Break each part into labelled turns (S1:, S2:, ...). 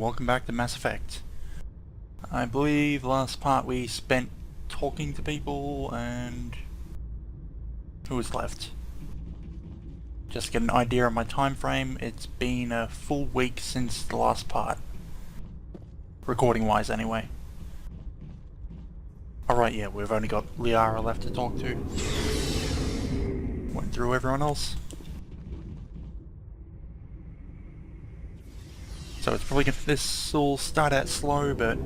S1: welcome back to Mass Effect. I believe last part we spent talking to people and... who was left? Just to get an idea of my time frame, it's been a full week since the last part. Recording wise anyway. Alright, yeah, we've only got Liara left to talk to. Went through everyone else. So it's probably this will start out slow, but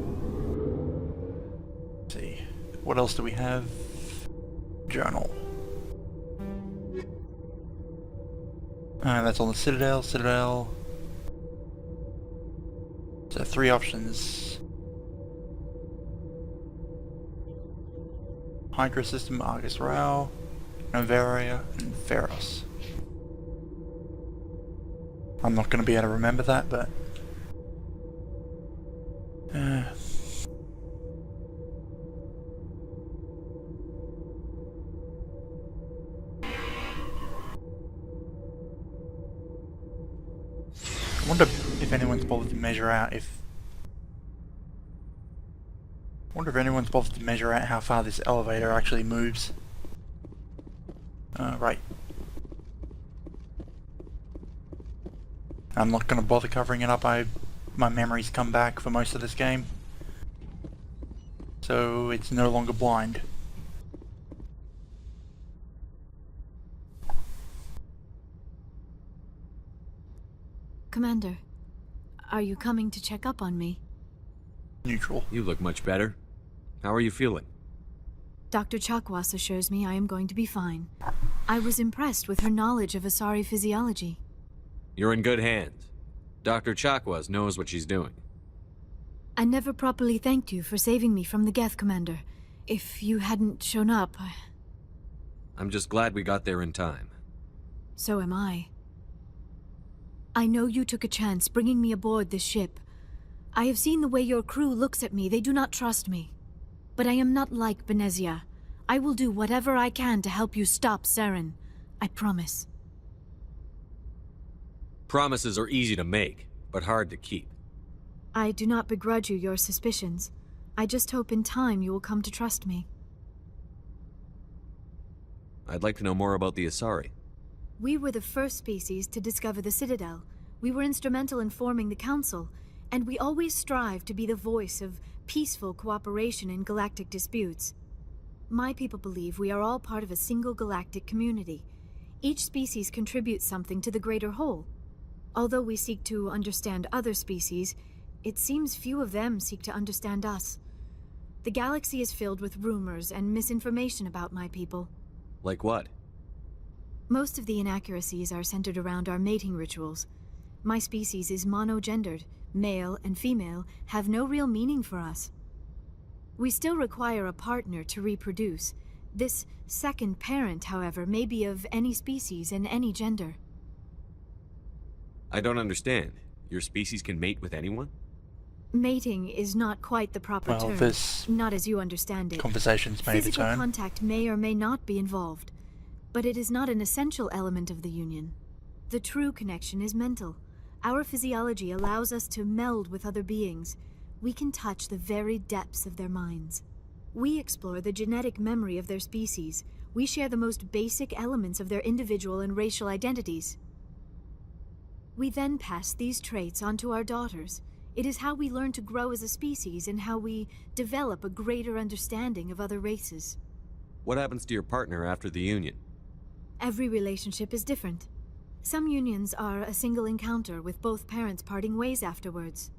S1: let's see. What else do we have? Journal. That's on the Citadel. So 3 options. Hydra System, Argus Rao, Novaria, and Feros. I'm not going to be able to remember that, but... I wonder if anyone's bothered to measure out how far this elevator actually moves. Right. I'm not going to bother covering it up. My memories come back for most of this game, so it's no longer blind.
S2: Commander, are you coming to check up on me?
S1: Neutral.
S3: You look much better. How are you feeling?
S2: Dr. Chakwas assures me I am going to be fine. I was impressed with her knowledge of Asari physiology.
S3: You're in good hands. Dr. Chakwas knows what she's doing.
S2: I never properly thanked you for saving me from the Geth, Commander. If you hadn't shown up,
S3: I'm just glad we got there in time.
S2: So am I. I know you took a chance bringing me aboard this ship. I have seen the way your crew looks at me. They do not trust me. But I am not like Benezia. I will do whatever I can to help you stop Saren. I promise.
S3: Promises are easy to make, but hard to keep.
S2: I do not begrudge you your suspicions. I just hope in time you will come to trust me.
S3: I'd like to know more about the Asari.
S2: We were the first species to discover the Citadel. We were instrumental in forming the Council, and we always strive to be the voice of peaceful cooperation in galactic disputes. My people believe we are all part of a single galactic community. Each species contributes something to the greater whole. Although we seek to understand other species, it seems few of them seek to understand us. The galaxy is filled with rumors and misinformation about my people.
S3: Like what?
S2: Most of the inaccuracies are centered around our mating rituals. My species is monogendered. Male and female have no real meaning for us. We still require a partner to reproduce. This second parent, however, may be of any species and any gender.
S3: I don't understand. Your species can mate with anyone?
S2: Mating is not quite the proper term. Not as you understand it.
S1: Conversations may
S2: Physical
S1: return.
S2: contact may or may not be involved, but it is not an essential element of the union. The true connection is mental. Our physiology allows us to meld with other beings. We can touch the very depths of their minds. We explore the genetic memory of their species. We share the most basic elements of their individual and racial identities. We then pass these traits on to our daughters. It is how we learn to grow as a species and how we develop a greater understanding of other races.
S3: What happens to your partner after the union?
S2: Every relationship is different. Some unions are a single encounter with both parents parting ways afterwards.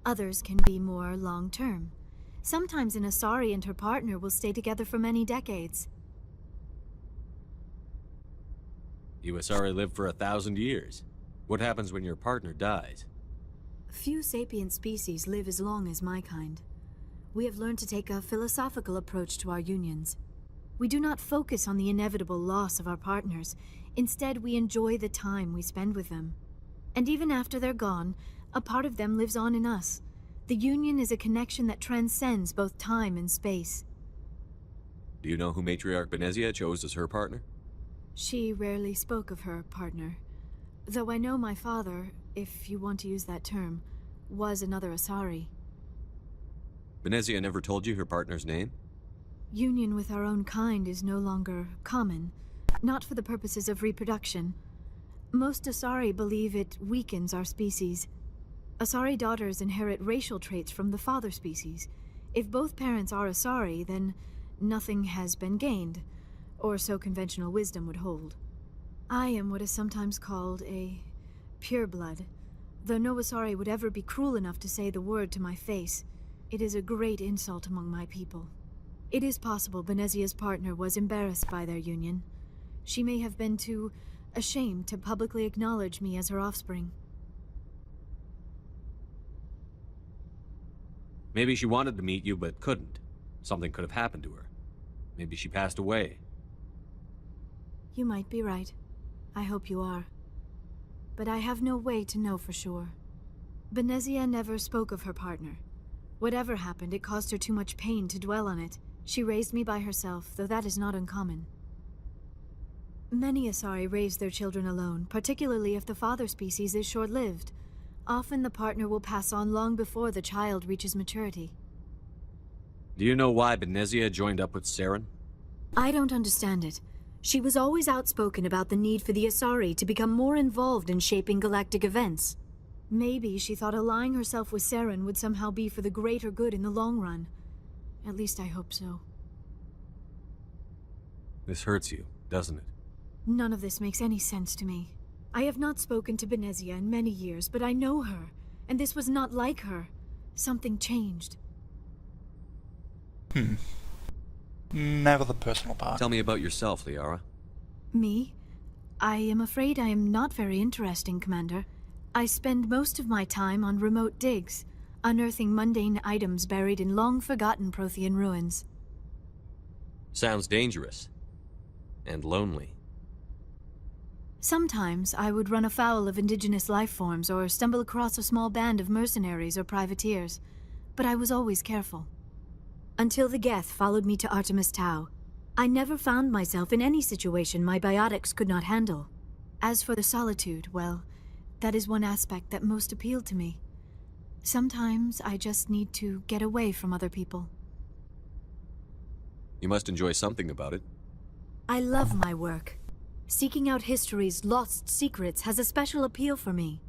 S2: Others can be more long-term. Sometimes an Asari and her partner will stay together for many decades.
S3: You Asari live for 1,000 years. What happens when your partner dies?
S2: Few sapient species live as long as my kind. We have learned to take a philosophical approach to our unions. We do not focus on the inevitable loss of our partners. Instead, we enjoy the time we spend with them. And even after they're gone, a part of them lives on in us. The union is a connection that transcends both time and space.
S3: Do you know who Matriarch Benezia chose as her partner?
S2: She rarely spoke of her partner. Though I know my father, if you want to use that term, was another Asari.
S3: Benezia never told you her partner's name?
S2: Union with our own kind is no longer common, not for the purposes of reproduction. Most Asari believe it weakens our species. Asari daughters inherit racial traits from the father species. If both parents are Asari, then nothing has been gained, or so conventional wisdom would hold. I am what is sometimes called a pureblood, though no Asari would ever be cruel enough to say the word to my face. It is a great insult among my people. It is possible Benezia's partner was embarrassed by their union. She may have been too ashamed to publicly acknowledge me as her offspring.
S3: Maybe she wanted to meet you, but couldn't. Something could have happened to her. Maybe she passed away.
S2: You might be right. I hope you are. But I have no way to know for sure. Benezia never spoke of her partner. Whatever happened, it caused her too much pain to dwell on it. She raised me by herself, though that is not uncommon. Many Asari raise their children alone, particularly if the father species is short-lived. Often the partner will pass on long before the child reaches maturity.
S3: Do you know why Benezia joined up with Saren?
S2: I don't understand it. She was always outspoken about the need for the Asari to become more involved in shaping galactic events. Maybe she thought allying herself with Saren would somehow be for the greater good in the long run. At least I hope so.
S3: This hurts you, doesn't it?
S2: None of this makes any sense to me. I have not spoken to Benezia in many years, but I know her, and this was not like her. Something changed.
S1: Never the personal part.
S3: Tell me about yourself, Liara.
S2: Me? I am afraid I am not very interesting, Commander. I spend most of my time on remote digs, unearthing mundane items buried in long-forgotten Prothean ruins.
S3: Sounds dangerous. And lonely.
S2: Sometimes I would run afoul of indigenous life forms or stumble across a small band of mercenaries or privateers, but I was always careful. Until the Geth followed me to Artemis Tau, I never found myself in any situation my biotics could not handle. As for the solitude, well, that is one aspect that most appealed to me. Sometimes I just need to get away from other people.
S3: You must enjoy something about it.
S2: I love my work. Seeking out history's lost secrets has a special appeal for me.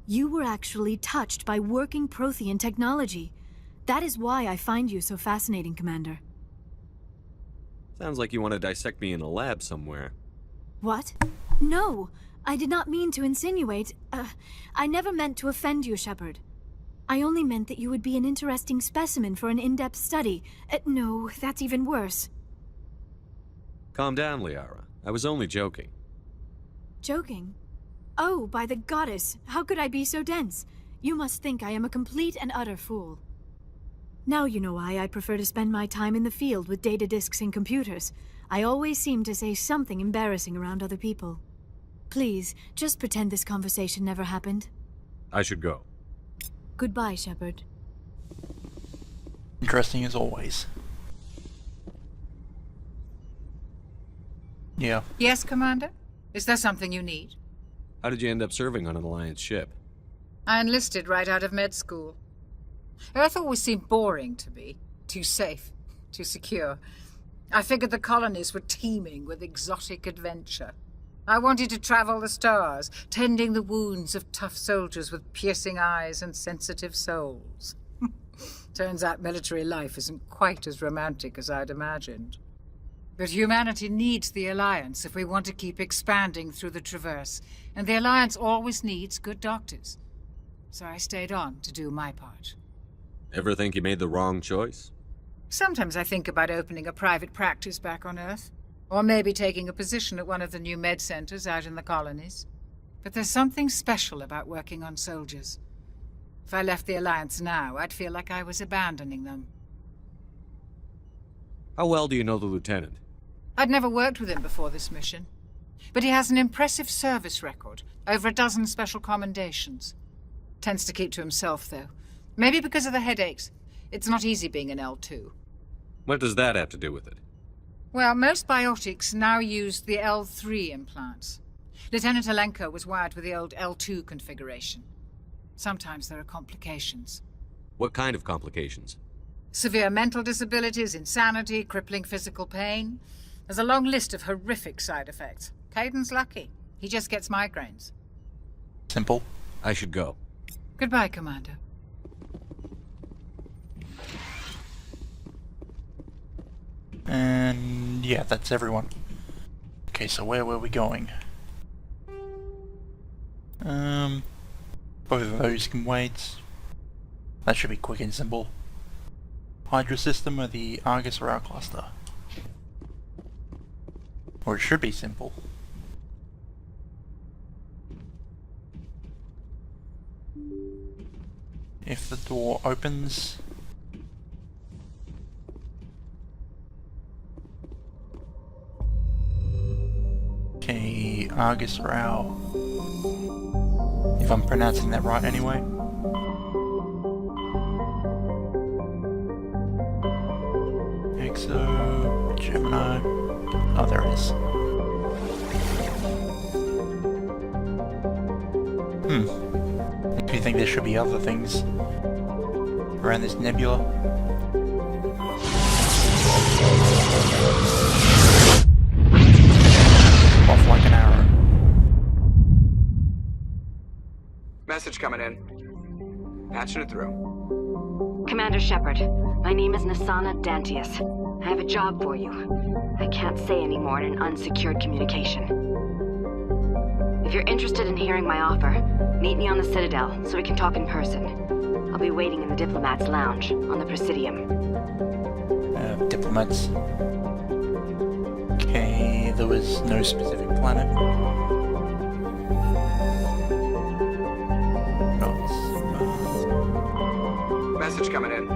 S2: You were actually touched by working Prothean technology. That is why I find you so fascinating, Commander.
S3: Sounds like you want to dissect me in a lab somewhere.
S2: What? No! I did not mean to insinuate. I never meant to offend you, Shepard. I only meant that you would be an interesting specimen for an in-depth study. No, that's even worse.
S3: Calm down, Liara. I was only joking.
S2: Joking? Oh, by the goddess, how could I be so dense? You must think I am a complete and utter fool. Now you know why I prefer to spend my time in the field with data disks and computers. I always seem to say something embarrassing around other people. Please, just pretend this conversation never happened.
S3: I should go.
S2: Goodbye, Shepard.
S1: Interesting as always. Yeah.
S4: Yes, Commander? Is there something you need?
S3: How did you end up serving on an Alliance ship?
S4: I enlisted right out of med school. Earth always seemed boring to me. Too safe, too secure. I figured the colonies were teeming with exotic adventure. I wanted to travel the stars, tending the wounds of tough soldiers with piercing eyes and sensitive souls. Turns out military life isn't quite as romantic as I'd imagined. But humanity needs the Alliance if we want to keep expanding through the Traverse, and the Alliance always needs good doctors. So I stayed on to do my part.
S3: Ever think you made the wrong choice?
S4: Sometimes I think about opening a private practice back on Earth, or maybe taking a position at one of the new med centers out in the colonies. But there's something special about working on soldiers. If I left the Alliance now, I'd feel like I was abandoning them.
S3: How well do you know the Lieutenant?
S4: I'd never worked with him before this mission, but he has an impressive service record, over 12 special commendations. Tends to keep to himself, though. Maybe because of the headaches. It's not easy being an L2.
S3: What does that have to do with it?
S4: Well, most biotics now use the L3 implants. Lieutenant Alenko was wired with the old L2 configuration. Sometimes there are complications.
S3: What kind of complications?
S4: Severe mental disabilities, insanity, crippling physical pain. There's a long list of horrific side effects. Caden's lucky. He just gets migraines.
S1: Simple.
S3: I should go.
S4: Goodbye, Commander.
S1: And yeah, that's everyone. Okay, so where were we going? Both of those can wait. That should be quick and simple. Hydra system or the Argus Rao cluster? Or it should be simple. If the door opens... Okay, Argus Rao. If I'm pronouncing that right anyway. Exo, Gemini. Oh, there it is. Do you think there should be other things around this nebula? Off like an arrow.
S5: Message coming in. Patching it through.
S6: Commander Shepard, my name is Nasana Dantius. I have a job for you. I can't say any more in an unsecured communication. If you're interested in hearing my offer, meet me on the Citadel so we can talk in person. I'll be waiting in the Diplomat's Lounge on the Presidium.
S1: Diplomats. Okay, there was no specific planet.
S5: Message coming in.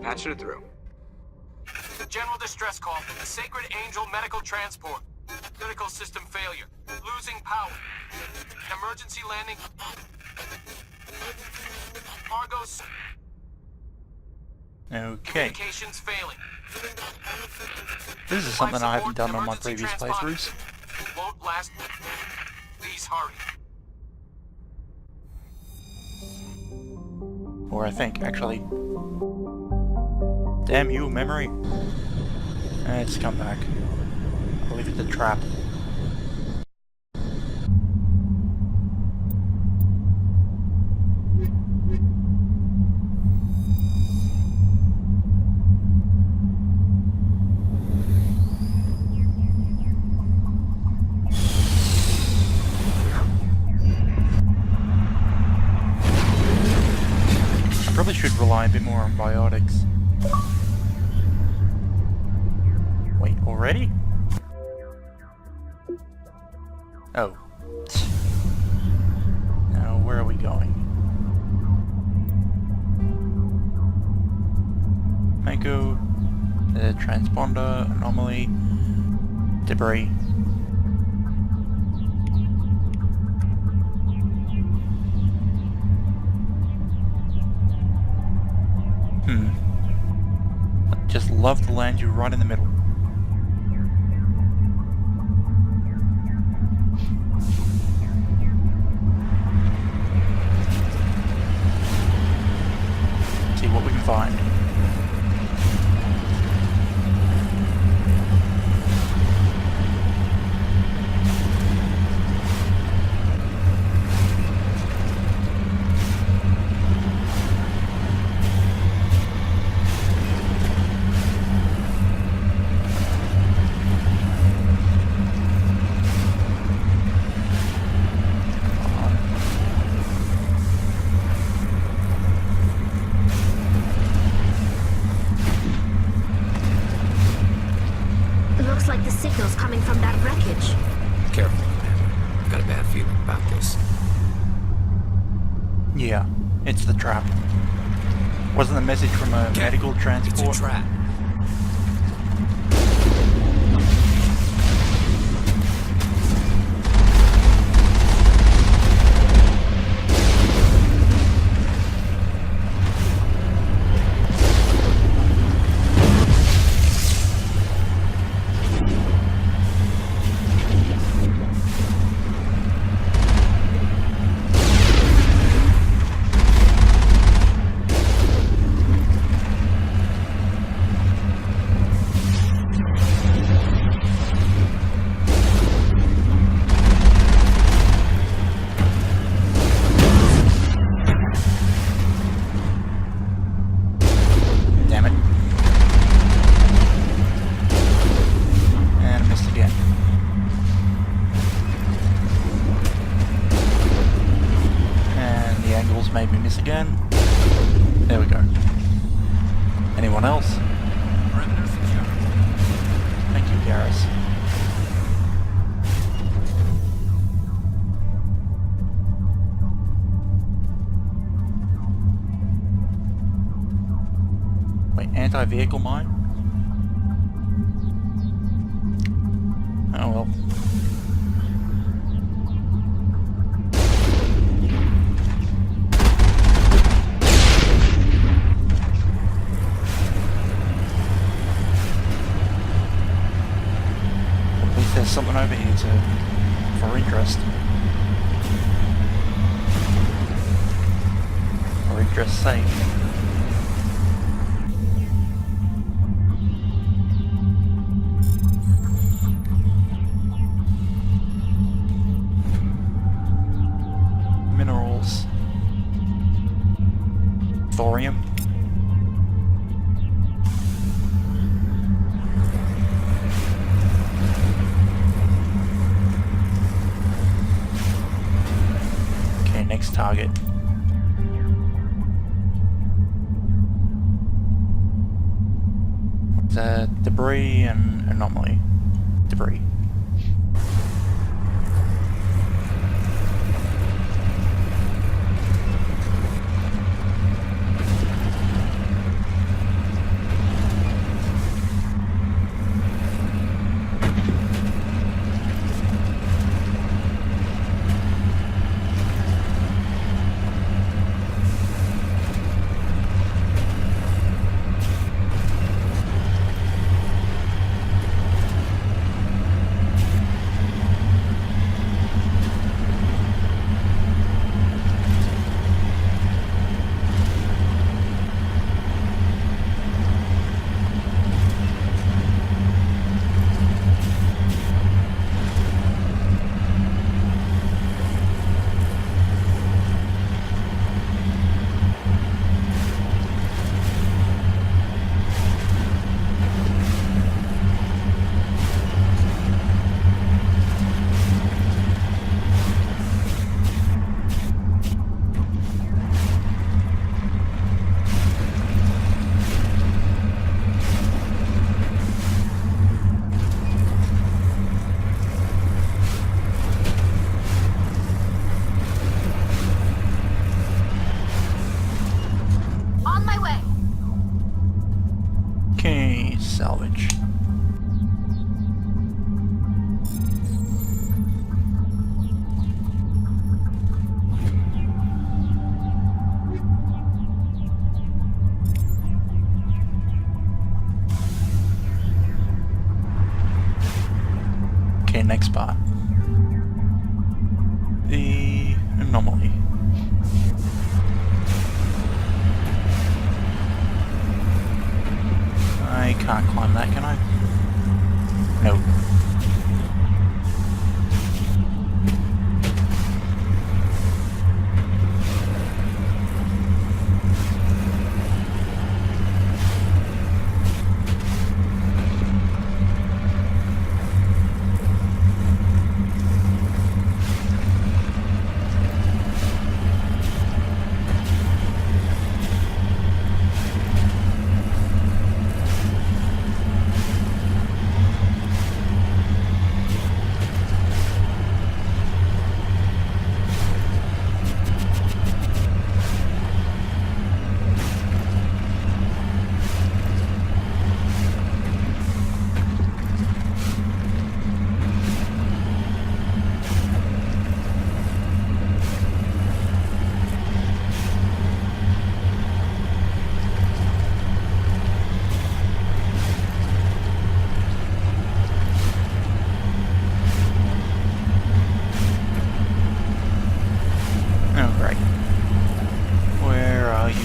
S5: Patching it through.
S7: General distress call from the Sacred Angel Medical Transport. Critical system failure. Losing power. Emergency landing. Argos.
S1: Okay.
S7: Communications failing.
S1: This is something I haven't done on my previous playthroughs.
S7: Won't last. Please hurry.
S1: Or I think, actually. Damn you, memory. It's come back. I believe it's a trap. I probably should rely a bit more on biotics. Wait, already? Oh. Now, where are we going? Mako, the transponder, anomaly, debris. I'd just love to land you right in the middle. See what we can find.
S8: Looks like the signal's coming from that wreckage.
S9: Careful, Commander. I've got a bad feeling about this.
S1: Yeah, it's the trap. Wasn't the message from a medical transport?
S9: It's a trap.
S1: angles made me miss again. There we go. Anyone else?
S7: Perimeter secure.
S1: Thank you, Garrus. Wait, anti-vehicle mine? Oh well. At least there's something over here for interest. For interest's sake. Minerals. Thorium. Okay, next target. Debris and anomaly. Debris.
S8: On my way.
S1: Okay, salvage. Okay, next part. The anomaly. I can't climb that, can I? No. Oh, great. Where are you?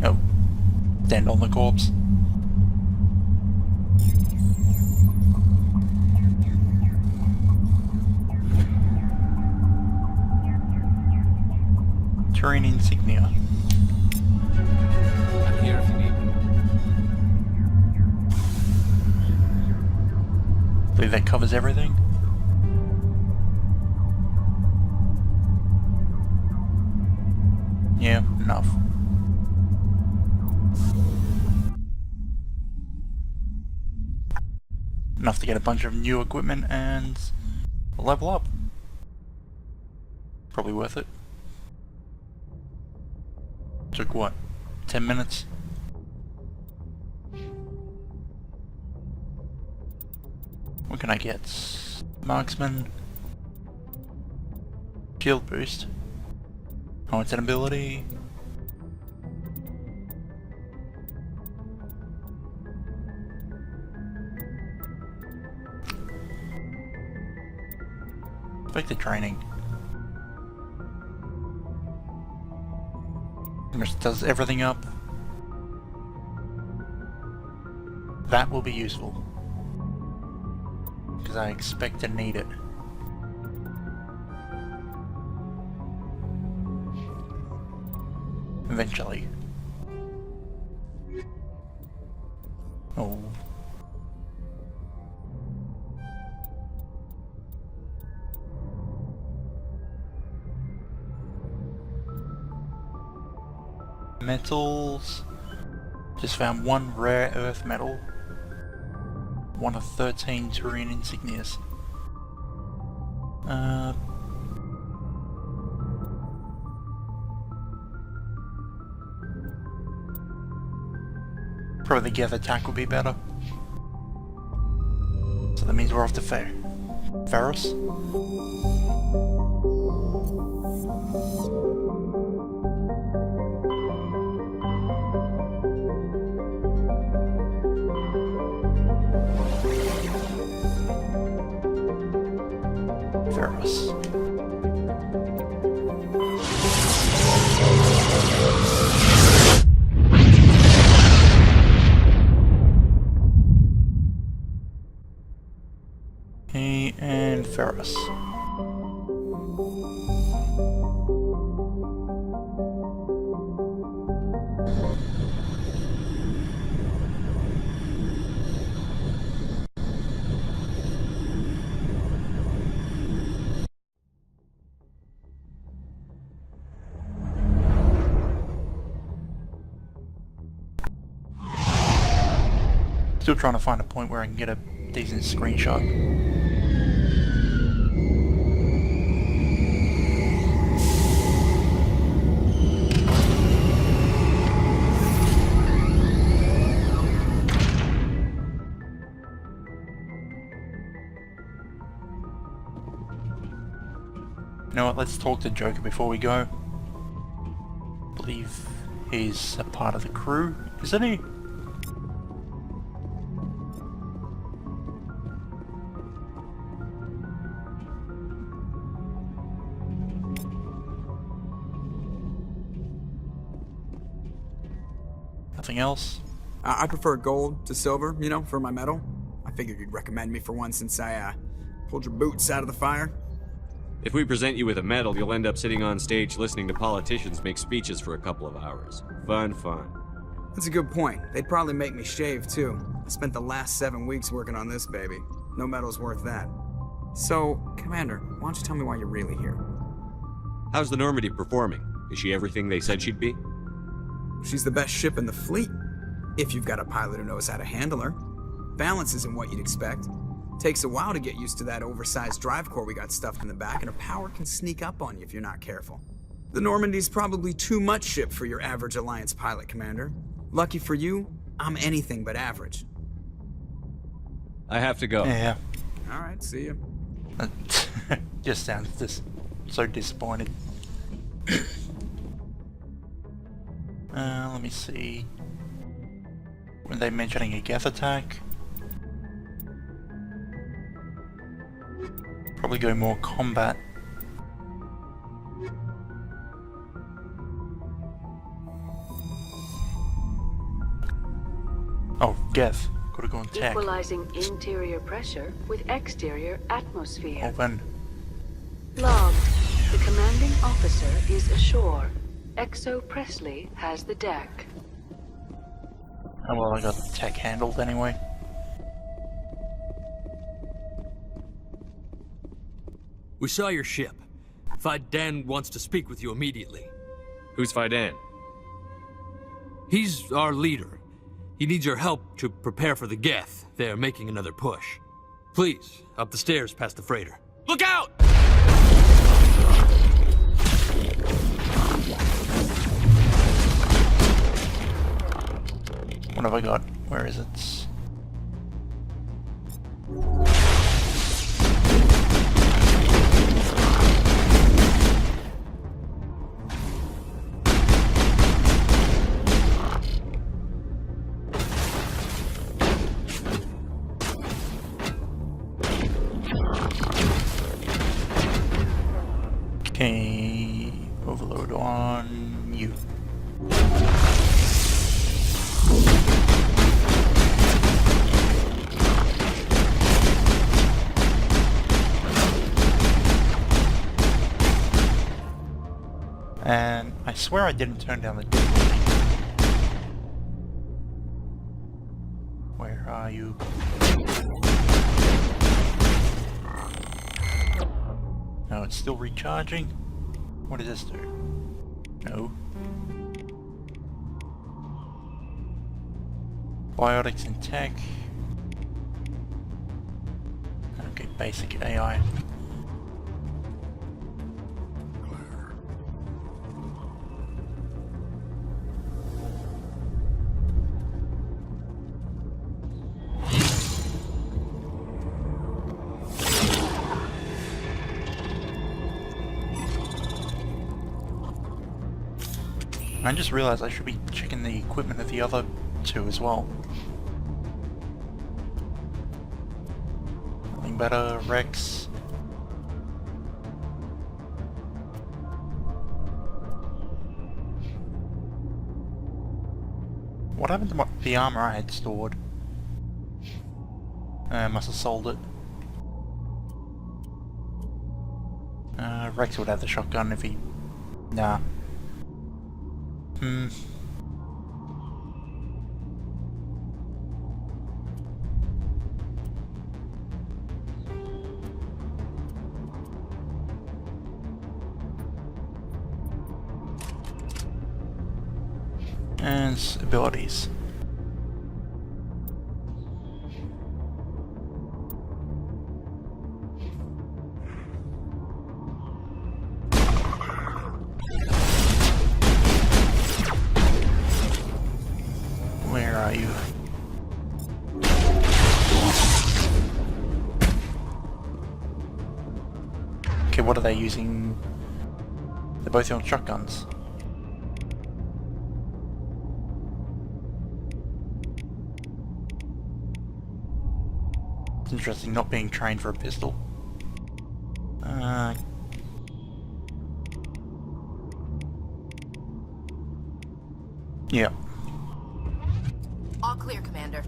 S1: Oh. Stand on the corpse. Terrain insignia.
S9: I'm here if you need me.
S1: I believe that covers everything. Yeah, enough. Enough to get a bunch of new equipment and level up. Probably worth it. Took what? 10 minutes? What can I get? Marksman. Shield boost. Oh, it's an ability. Effective training. Which does everything up. That will be useful. Because I expect to need it. Eventually. Oh. Metals. Just found one rare earth metal. One of 13 Turian insignias. Probably the Geth attack would be better. So that means we're off to Ferris. Ferris. And Ferris. Still trying to find a point where I can get a decent screenshot. You know what, let's talk to Joker before we go. I believe he's a part of the crew, isn't he? Nothing else?
S10: I prefer gold to silver, you know, for my medal. I figured you'd recommend me for one since I, pulled your boots out of the fire.
S3: If we present you with a medal, you'll end up sitting on stage listening to politicians make speeches for a couple of hours. Fun.
S10: That's a good point. They'd probably make me shave, too. I spent the last 7 weeks working on this baby. No medal's worth that. So, Commander, why don't you tell me why you're really here?
S3: How's the Normandy performing? Is she everything they said she'd be?
S10: She's the best ship in the fleet, if you've got a pilot who knows how to handle her. Balance isn't what you'd expect. Takes a while to get used to that oversized drive core we got stuffed in the back, and her power can sneak up on you if you're not careful. The Normandy's probably too much ship for your average Alliance pilot, Commander. Lucky for you, I'm anything but average.
S3: I have to go.
S1: Yeah.
S10: Alright, see you.
S1: Just sounds just so disappointed. Let me see. Were they mentioning a Geth attack? Probably go more combat. Oh, Geth. Gotta go on tech.
S6: Equalizing interior pressure with exterior atmosphere.
S1: Open.
S6: Logged. The commanding officer is ashore. Exo Presley has the deck.
S1: Oh well, I got the tech handled anyway.
S11: We saw your ship. Fidan wants to speak with you immediately.
S3: Who's Fidan?
S11: He's our leader. He needs your help to prepare for the Geth. They're making another push. Please, up the stairs past the freighter. Look out!
S1: What have I got? Where is it? Okay, overload on you. And I swear I didn't turn down the difficulty. Where are you? No, it's still recharging. What does this do? No. Biotics and tech. Okay, basic AI. I just realized I should be checking the equipment of the other two as well. Nothing better, Rex. What happened to the armor I had stored? I must have sold it. Rex would have the shotgun if he... Nah. And abilities. Where are you? Okay, what are they using? They're both on shotguns. It's interesting not being trained for a pistol. Yeah.
S8: All clear, Commander.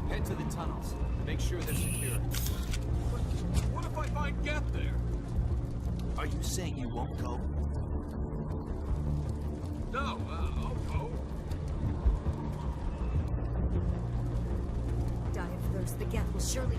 S11: Head to the tunnels. Make sure they're secure.
S7: What if I find Geth there?
S9: Are you saying you won't go?
S7: No, I'll go.
S8: Die of thirst, the Geth will surely...